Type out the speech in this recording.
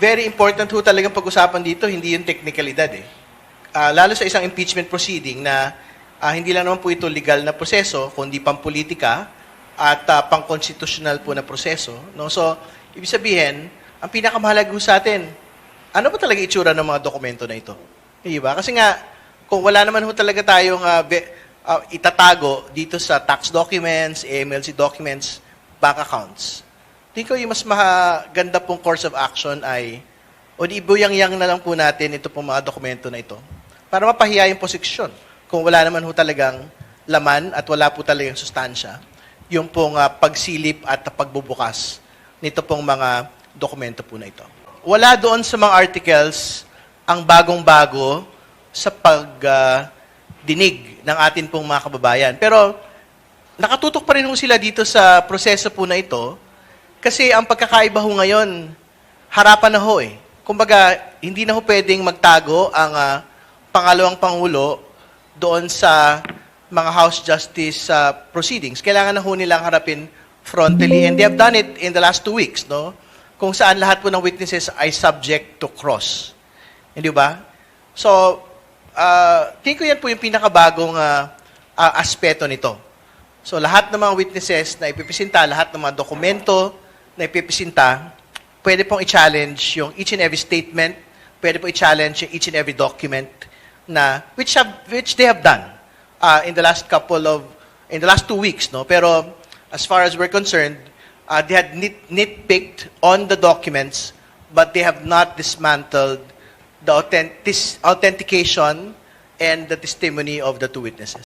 Very important ho talagang pag-usapan dito, hindi yung technicalidad eh. Lalo sa isang impeachment proceeding na hindi lang naman po ito legal na proseso, kundi pampolitika at pang-constitutional po na proseso. No? So, ibig sabihin, ang pinakamahalaga ho sa atin, ano ba talaga itsura ng mga dokumento na ito? Diba? Kasi nga, kung wala naman ho talaga tayong itatago dito sa tax documents, AMLC documents, bank accounts, tingin ko yung mas maganda pong course of action ay o di ibuyang-yang na lang po natin ito pong mga dokumento na ito para mapahiya yung posisyon. Kung wala naman ho talagang laman at wala po talagang sustansya, yung pong pagsilip at pagbubukas nito pong mga dokumento po na ito. Wala doon sa mga articles ang bagong-bago sa pagdinig ng atin pong mga kababayan. Pero nakatutok pa rin ho sila dito sa proseso po na ito. Kasi ang pagkakaiba ho ngayon, harapan na ho eh. Kumbaga, hindi na ho pwedeng magtago ang pangalawang Pangulo doon sa mga House Justice proceedings. Kailangan na ho nilang harapin frontally. And they have done it in the last 2 weeks, no? Kung saan lahat po ng witnesses ay subject to cross. Hindi ba? So, tingin ko yan po yung pinakabagong aspeto nito. So, lahat ng mga witnesses na ipipresinta, lahat ng mga dokumento na ipipresinta, pwede pong i-challenge yung each and every statement, pwede pong i-challenge yung each and every document na which they have done in the last 2 weeks, no? Pero as far as we're concerned, they had nitpicked on the documents, but they have not dismantled the authentication and the testimony of the 2 witnesses.